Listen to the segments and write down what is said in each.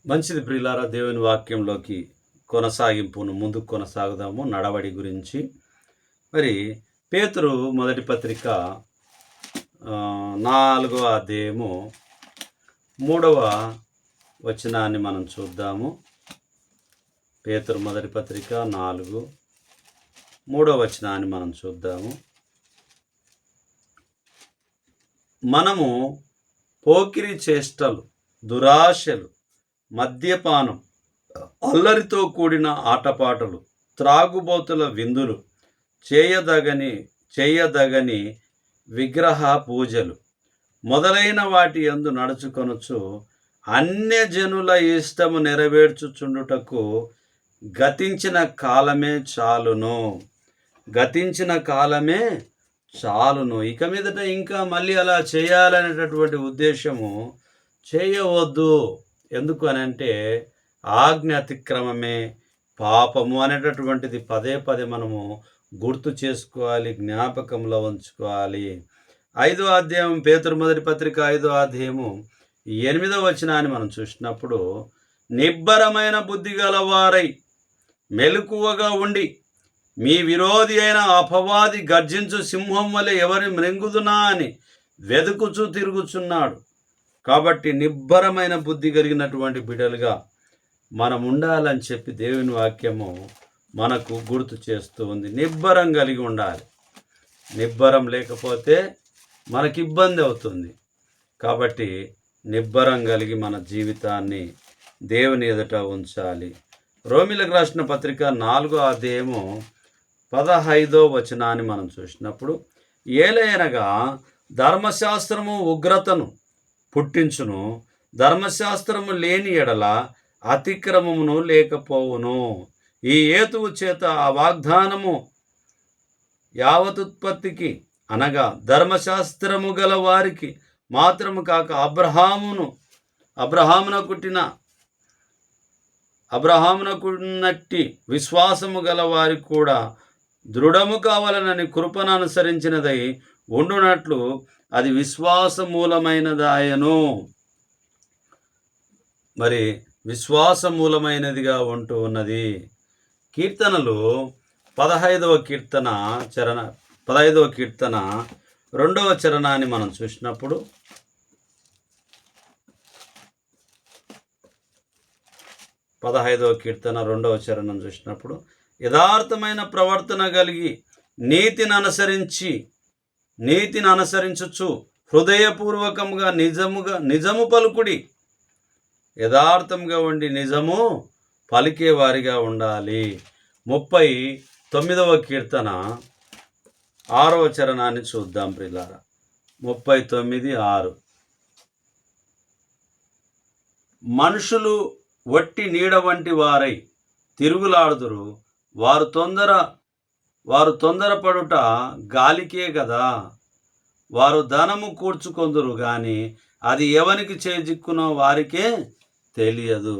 మంచిది ప్రియులారా, దేవుని వాక్యంలోకి కొనసాగింపును ముందుకు కొనసాగుదాము. నడవడి గురించి మరి పేతురు మొదటి పత్రిక 4వ అధ్యాయము 3వ వచనాన్ని మనం చూద్దాము. పేతురు మొదటి పత్రిక 4 3వ వచనాన్ని మనం చూద్దాము. మనము పోకిరి చేష్టలు, దురాశలు, మద్యపానం, అల్లరితో కూడిన ఆటపాటలు, త్రాగుబోతుల విందులు, చేయదగని విగ్రహ పూజలు మొదలైన వాటి యందు నడుచుకొనుచు అన్యజనుల ఇష్టము నెరవేర్చుచుండుటకు గతించిన కాలమే చాలును. ఇక మీదట ఇంకా మళ్ళీ అలా చేయాలనేటటువంటి ఉద్దేశము చేయవద్దు. ఎందుకు అని అంటే ఆజ్ఞ అతిక్రమమే పాపము అనేటటువంటిది పదే పదే మనము గుర్తు చేసుకోవాలి, జ్ఞాపకంలో ఉంచుకోవాలి. 5వ అధ్యాయం పేతురు మొదటి పత్రిక 5వ అధ్యాయము 8వ వచనాన్ని మనం చూసినప్పుడు, నిబ్బరమైన బుద్ధి గలవారై మెలకువగా ఉండి మీ విరోధి అయిన అపవాది గర్జించు సింహం వలె ఎవరి మృంగుదునా అని వెదుకుచూ తిరుగుచున్నాడు. కాబట్టి నిబ్బరమైన బుద్ధి కలిగినటువంటి బిడ్డలుగా మనం ఉండాలని చెప్పి దేవుని వాక్యము మనకు గుర్తు చేస్తూ ఉంది. నిబ్బరం కలిగి ఉండాలి. నిబ్బరం లేకపోతే మనకి ఇబ్బంది అవుతుంది. కాబట్టి నిబ్బరం కలిగి మన జీవితాన్ని దేవుని ఎదుట ఉంచాలి. రోమీలకు రాసిన పత్రిక 4వ అధ్యాయము 15వ వచనాన్ని మనం చూసినప్పుడు, ఏలయనగా ధర్మశాస్త్రము ఉగ్రతను పుట్టించును, ధర్మశాస్త్రము లేని ఎడల అతిక్రమమును లేకపోవును. ఈ హేతువు చేత ఆ వాగ్దానము యావతుత్పత్తికి అనగా ధర్మశాస్త్రము గల వారికి మాత్రము కాక అబ్రహామునకున్నట్టి విశ్వాసము గల వారికి కూడా దృఢము కావాలనని కృపను అనుసరించినదై ఉండునట్లు అది విశ్వాసమూలమైనదాయను. మరి విశ్వాసమూలమైనదిగా ఉంటూ ఉన్నది. కీర్తనలు 15వ కీర్తన 2వ చరణాన్ని మనం చూసినప్పుడు, కీర్తన 2వ చరణం చూసినప్పుడు, యథార్థమైన ప్రవర్తన కలిగి నీతిని అనుసరించుచు హృదయపూర్వకముగా నిజము పలుకుడి. యథార్థంగా ఉండి నిజము పలికేవారిగా ఉండాలి. 39వ కీర్తన 6వ చరణాన్ని చూద్దాం ప్రియులారా. 39:6, మనుషులు వట్టి నీడ వంటి వారై తిరుగులాడుదురు, వారు తొందరపడుట గాలికే కదా. వారు ధనము కూర్చుకొందురు గాని అది ఎవనికి చేజిక్కునో వారికే తెలియదు.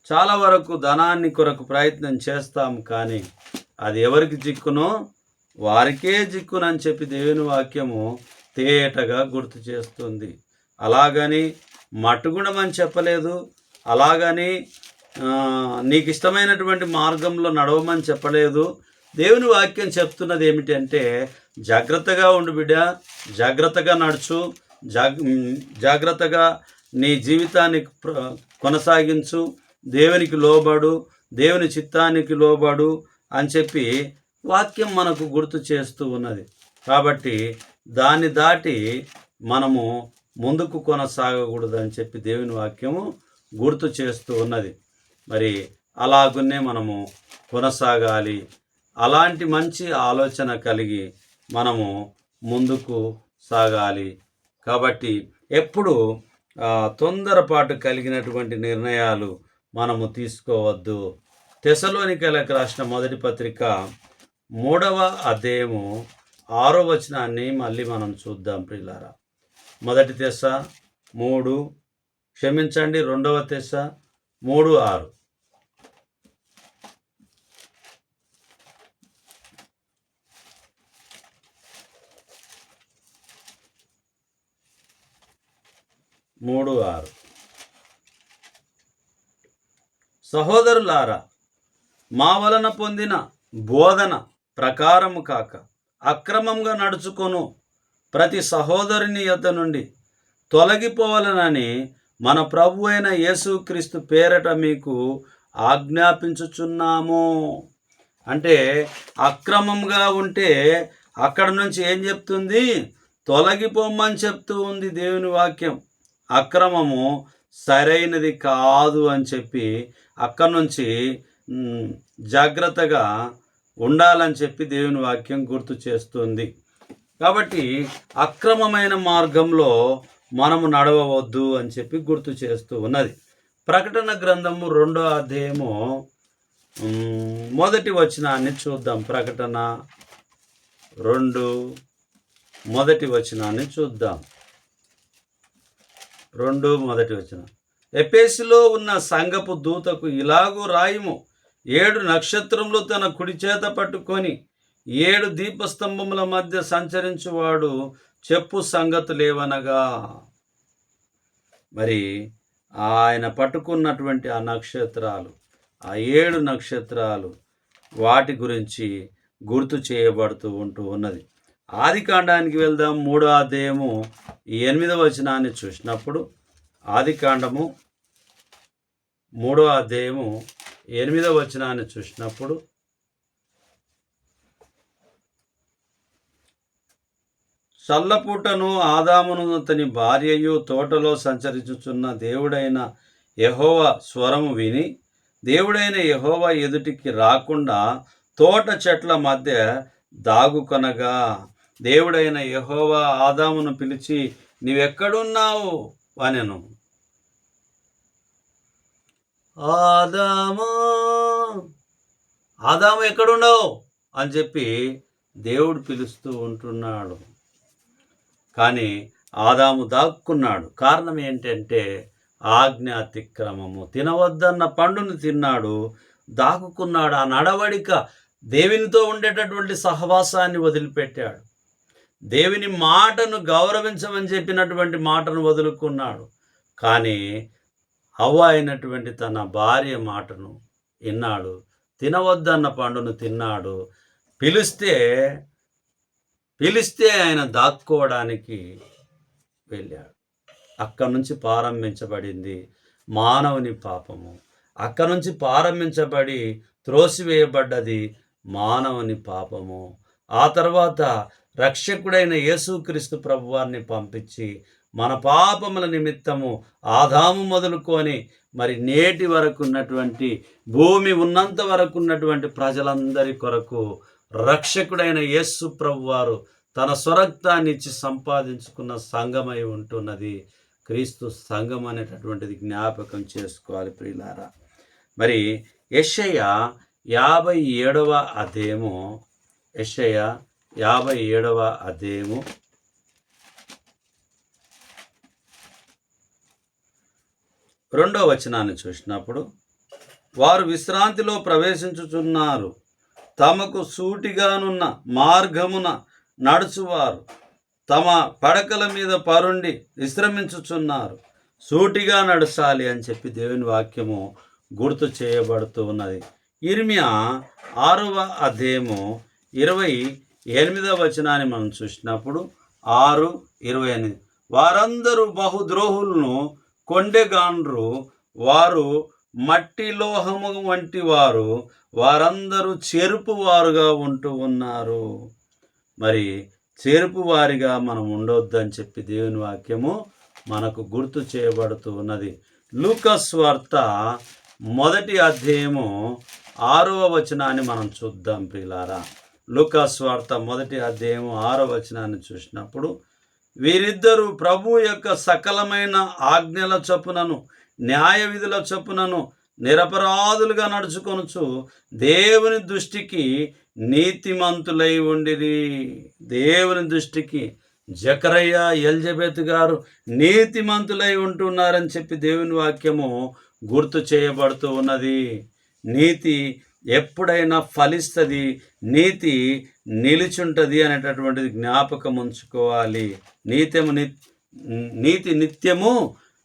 చాలా వరకు ధనాన్ని కొరకు ప్రయత్నం చేస్తాం, కానీ అది ఎవరికి చిక్కునో వారికే చిక్కునని చెప్పి దేవుని వాక్యము తేటగా గుర్తు చేస్తుంది. అలాగని మట్టుగుణమని చెప్పలేదు, అలాగని నీకు ఇష్టమైనటువంటి మార్గంలో నడవమని చెప్పలేదు. దేవుని వాక్యం చెప్తున్నది ఏమిటంటే, జాగ్రత్తగా ఉండు బిడ్డ, జాగ్రత్తగా నడుచు, జాగ్రత్తగా నీ జీవితాన్ని కొనసాగించు, దేవునికి లోబడు, దేవుని చిత్తానికి లోబడు అని చెప్పి వాక్యం మనకు గుర్తు చేస్తూ ఉన్నది. కాబట్టి దాన్ని దాటి మనము ముందుకు కొనసాగకూడదని చెప్పి దేవుని వాక్యము గుర్తు చేస్తూ ఉన్నది. మరి అలాగునే మనము కొనసాగాలి. అలాంటి మంచి ఆలోచన కలిగి మనము ముందుకు సాగాలి. కాబట్టి ఎప్పుడు తొందరపాటు కలిగినటువంటి నిర్ణయాలు మనము తీసుకోవద్దు. తెస్సలోనికైలకు రాసిన మొదటి పత్రిక 3వ అధ్యాయము 6వ వచనాన్ని మళ్ళీ మనం చూద్దాం ప్రియులారా. 2వ తెస్స 3:6. సహోదరులారా, మా వలన పొందిన బోధన ప్రకారము కాక అక్రమంగా నడుచుకొను ప్రతి సహోదరుని యొద్ద నుండి తొలగిపోవాలనని మన ప్రభు అయిన యేసుక్రీస్తు పేరట మీకు ఆజ్ఞాపించుచున్నాము. అంటే అక్రమంగా ఉంటే అక్కడ నుంచి ఏం చెప్తుంది? తొలగిపోమ్మని చెప్తూ ఉంది దేవుని వాక్యం. అక్రమము సరైనది కాదు అని చెప్పి అక్కడి నుంచి జాగ్రత్తగా ఉండాలని చెప్పి దేవుని వాక్యం గుర్తు చేస్తుంది. కాబట్టి అక్రమమైన మార్గంలో మనము నడవవద్దు అని చెప్పి గుర్తు చేస్తూ ఉన్నది. ప్రకటన గ్రంథము 2వ అధ్యాయము 1వ వచనాన్ని చూద్దాం. ప్రకటన 2:1 వచనాన్ని చూద్దాం. 2:1 వచనం. ఎఫెసులో ఉన్న సంఘపు దూతకు ఇలాగూ రాయుము, 7 నక్షత్రములు తన కుడి చేత పట్టుకొని 7 దీపస్తంభముల మధ్య సంచరించువాడు చెప్పు సంగతులేవనగా. మరి ఆయన పట్టుకున్నటువంటి ఆ నక్షత్రాలు, ఆ 7 నక్షత్రాలు, వాటి గురించి గుర్తు చేయబడుతూ ఉంటూ ఉన్నది. ఆది కాండానికి వెళ్దాం. 3వ అధ్యాయము 8వ వచనాన్ని చూసినప్పుడు, ఆది కాండము 3వ అధ్యాయము 8వ వచనాన్ని చూసినప్పుడు, చల్లపూటను ఆదామును అతని భార్యయు తోటలో సంచరించుచున్న దేవుడైన యెహోవా స్వరము విని దేవుడైన యెహోవా ఎదుటికి రాకుండా తోట చెట్ల మధ్య దాగుకొనగా, దేవుడైన యెహోవా ఆదామును పిలిచి నీవెక్కడున్నావు అనెను. ఆదాము ఎక్కడున్నావు అని చెప్పి దేవుడు పిలుస్తూ ఉంటున్నాడు. కానీ ఆదాము దాక్కున్నాడు. కారణం ఏంటంటే ఆజ్ఞ అతిక్రమము. తినవద్దన్న పండును తిన్నాడు, దాక్కున్నాడు. ఆ నడవడిక, దేవునితో ఉండేటటువంటి సహవాసాన్ని వదిలిపెట్టాడు. దేవుని మాటను గౌరవించమని చెప్పినటువంటి మాటను వదులుకున్నాడు. కానీ హవ్వ అయినటువంటి తన భార్య మాటను విన్నాడు, తినవద్దన్న పండును తిన్నాడు. పిలిస్తే ఆయన దాక్కోవడానికి వెళ్ళాడు. అక్కడి నుంచి ప్రారంభించబడింది మానవుని పాపము. అక్కడి నుంచి ప్రారంభించబడి త్రోసివేయబడ్డది మానవుని పాపము. ఆ తర్వాత రక్షకుడైన యేసుక్రీస్తు ప్రభువారిని పంపించి మన పాపముల నిమిత్తము ఆదాము మొదలుకొని మరి నేటి వరకు ఉన్నటువంటి, భూమి ఉన్నంత వరకు ఉన్నటువంటి ప్రజలందరి కొరకు రక్షకుడైన యేసు ప్రభువారు తన స్వరక్తాన్ని ఇచ్చి సంపాదించుకున్న సంఘమై ఉంటున్నది క్రీస్తు సంఘం అనేటటువంటిది జ్ఞాపకం చేసుకోవాలి ప్రియులారా. మరి యెషయా 57వ అధ్యాయము 2వ వచనాన్ని చూసినప్పుడు, వారు విశ్రాంతిలో ప్రవేశించుచున్నారు, తమకు సూటిగానున్న మార్గమున నడుచువారు తమ పడకల మీద పరుండి విశ్రమించుచున్నారు. సూటిగా నడచాలి అని చెప్పి దేవుని వాక్యము గుర్తు చేయబడుతూ ఉన్నది. ఇర్మియా 6వ అధ్యాయము 28వ వచనాన్ని మనం చూసినప్పుడు, 6:28, వారందరూ బహుద్రోహులను కొండెగాండ్రు, వారు మట్టి లోహము వంటి వారు, వారందరూ చెరుపు వారుగా ఉంటూ ఉన్నారు. మరి చెరుపు వారిగా మనం ఉండొద్దని చెప్పి దేవుని వాక్యము మనకు గుర్తు చేయబడుతూ ఉన్నది. లూకా సువార్త 1వ అధ్యాయము 6వ వచనాన్ని మనం చూద్దాం ప్రియులారా. లూకా సువార్త 1వ అధ్యాయము 6వ వచనాన్ని చూసినప్పుడు, వీరిద్దరూ ప్రభు యొక్క సకలమైన ఆజ్ఞల చొప్పునను న్యాయ విధుల చొప్పునను నిరపరాధులుగా నడుచుకొనుచు దేవుని దృష్టికి నీతిమంతులై ఉండిరి. దేవుని దృష్టికి జకరయ్య, ఎలిజబెత్ గారు నీతిమంతులై ఉంటున్నారని చెప్పి దేవుని వాక్యము గుర్తు చేయబడుతూ ఉన్నది. నీతి ఎప్పుడైనా ఫలిస్తుంది, నీతి నిలిచుంటుంది అనేటటువంటిది జ్ఞాపకం ఉంచుకోవాలి. నీతి నిత్యము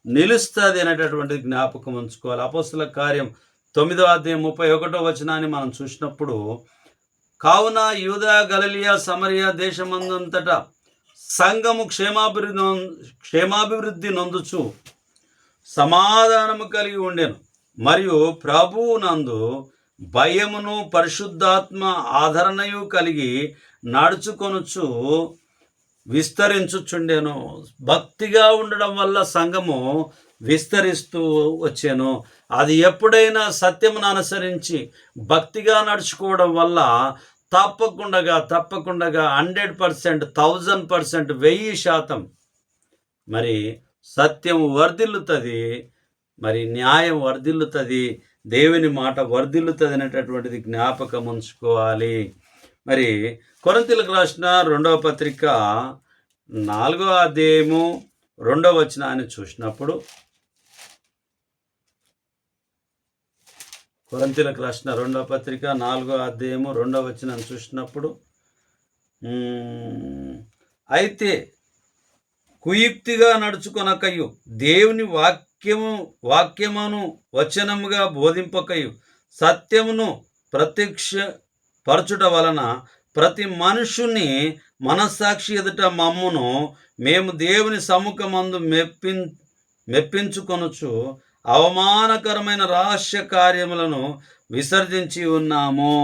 నిలుస్తుంది అనేటటువంటిది జ్ఞాపకం ఉంచుకోవాలి. అపోస్తల కార్యం 9:31 మనం చూసినప్పుడు, కావున యూదా, గలిలయ, సమరయ దేశమందంతటా సంఘము క్షేమాభివృద్ధి నొందుచు సమాధానము కలిగి ఉండెను, మరియు ప్రభువునందు భయమును పరిశుద్ధాత్మ ఆదరణయు కలిగి నడుచుకొనుచు విస్తరించుచుండెను. భక్తిగా ఉండడం వల్ల సంఘము విస్తరిస్తూ వచ్చాను. అది ఎప్పుడైనా సత్యమును అనుసరించి భక్తిగా నడుచుకోవడం వల్ల తప్పకుండా 100%, 1000%, 1000% మరి సత్యం వర్ధిల్లుతుంది, మరి న్యాయం వర్ధిల్లుతుంది, దేవుని మాట వర్ధిల్లుతుంది అనేటటువంటిది జ్ఞాపకం ఉంచుకోవాలి. మరి కొరింథీయులకు రాసిన 2వ పత్రిక 4వ అధ్యాయము 2వ వచనాన్ని చూసినప్పుడు, కొరింథీయులకు రాసిన 2వ పత్రిక 4వ అధ్యాయము 2వ వచనాన్ని చూసినప్పుడు, అయితే కుయుక్తిగా నడుచుకొనకయు దేవుని వాక్యమును వచనముగా బోధింపకయు సత్యమును ప్రత్యక్షపరచుట వలన ప్రతి మనుషుని మనస్సాక్షి ఎదుట మమ్మును మేము దేవుని సముఖమందు మెప్పించుకొనుచు అవమానకరమైన రహస్య కార్యములను విసర్జించి ఉన్నాము.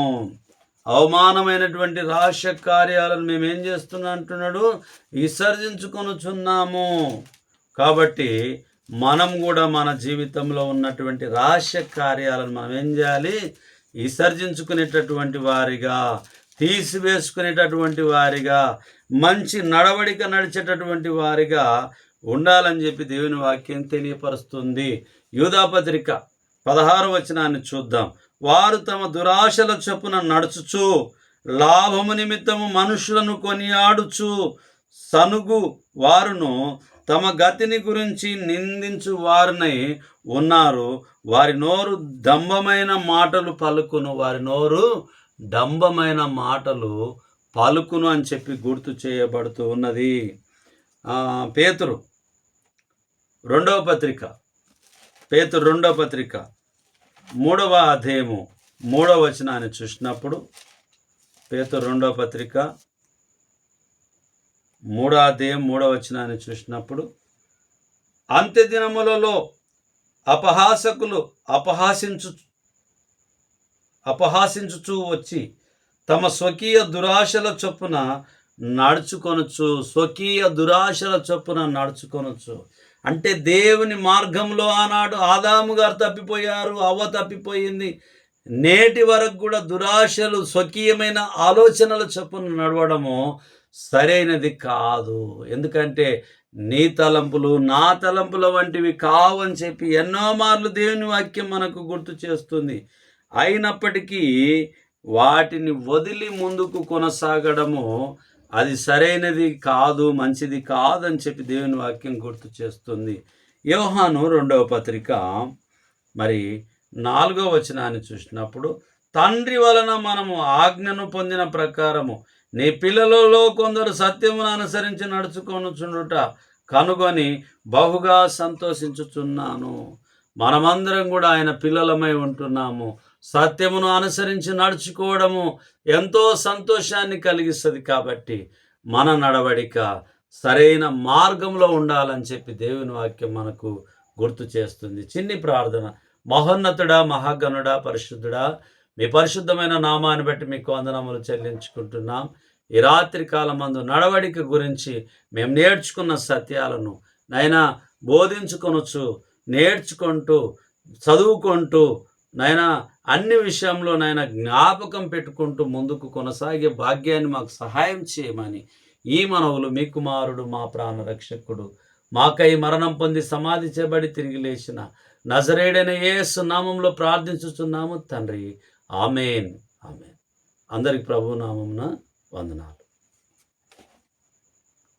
అవమానమైనటువంటి రహస్య కార్యాలను మేము ఏం చేస్తున్నా అంటున్నాడు, విసర్జించుకొనుచున్నాము. కాబట్టి మనం కూడా మన జీవితంలో ఉన్నటువంటి రహస్య కార్యాలను మనం ఏం చేయాలి, విసర్జించుకునేటటువంటి వారిగా, తీసివేసుకునేటటువంటి వారిగా, మంచి నడవడిక నడిచేటటువంటి వారిగా ఉండాలని చెప్పి దేవుని వాక్యం తెలియపరుస్తుంది. యూదాపత్రిక 16వ వచనాన్ని చూద్దాం. వారు తమ దురాశల చొప్పున నడుచుచు లాభము నిమిత్తము మనుషులను కొనియాడుచు సనుగు వారును తమ గతిని గురించి నిందించు వారినై ఉన్నారు. వారి నోరు డంబమైన మాటలు పలుకును, వారి నోరు డంబమైన మాటలు పలుకును అని చెప్పి గుర్తు చేయబడుతూ ఉన్నది. పేతురు 2వ పత్రిక 3వ అధ్యాయము 3వ వచనాన్ని చూసినప్పుడు, పేతురు 2వ పత్రిక 3వ అధ్యాయం 3వ వచనాన్ని చూసినప్పుడు, అంత్య దినములలో అపహాసకులు అపహాసించుచూ వచ్చి తమ స్వకీయ దురాశల చొప్పున నడుచుకొనొచ్చు. అంటే దేవుని మార్గంలో ఆనాడు ఆదాము గారు తప్పిపోయారు, అవ్వ తప్పిపోయింది. నేటి వరకు కూడా దురాశలు, స్వకీయమైన ఆలోచనల చొప్పున నడవడము సరైనది కాదు. ఎందుకంటే నీ తలంపులు నా తలంపుల వంటివి కావు అని చెప్పి ఎన్నో మార్లు దేవుని వాక్యం మనకు గుర్తు చేస్తుంది. అయినప్పటికీ వాటిని వదిలి ముందుకు కొనసాగడము అది సరైనది కాదు, మంచిది కాదని చెప్పి దేవుని వాక్యం గుర్తు చేస్తుంది. యోహాను 2వ పత్రిక మరి 4వ వచనాన్ని చూసినప్పుడు, తండ్రి వలన మనము ఆజ్ఞను పొందిన ప్రకారము నీ పిల్లలలో కొందరు సత్యమును అనుసరించి నడుచుకొనుచుండుట కనుగొని బహుగా సంతోషించుచున్నాను. మనమందరం కూడా ఆయన పిల్లలమై ఉంటున్నాము. సత్యమును అనుసరించి నడుచుకోవడము ఎంతో సంతోషాన్ని కలిగిస్తుంది. కాబట్టి మన నడవడిక సరైన మార్గంలో ఉండాలని చెప్పి దేవుని వాక్యం మనకు గుర్తు చేస్తుంది. చిన్ని ప్రార్థన. మహోన్నతుడా, మహాగణుడా, పరిశుద్ధుడా, మీ పరిశుద్ధమైన నామాన్ని బట్టి మీకు వందనములు చెల్లించుకుంటున్నాం. ఈ రాత్రి కాలమందు నడవడిక గురించి మేము నేర్చుకున్న సత్యాలను నైనా బోధించుకొనొచ్చు, నేర్చుకుంటూ చదువుకుంటూ నైనా అన్ని విషయంలో నైనా జ్ఞాపకం పెట్టుకుంటూ ముందుకు కొనసాగే భాగ్యాన్ని మాకు సహాయం చేయమని ఈ మనవులు మీ కుమారుడు, మా ప్రాణరక్షకుడు, మాకై మరణం పొంది సమాధి చేయబడి తిరిగి లేచిన నజరేయుడైన యేసు నామంలో ప్రార్థించుచున్నాము తండ్రి. ఆమేన్. ఆమేన్. అందరికి ప్రభు నామమున వందనాలు.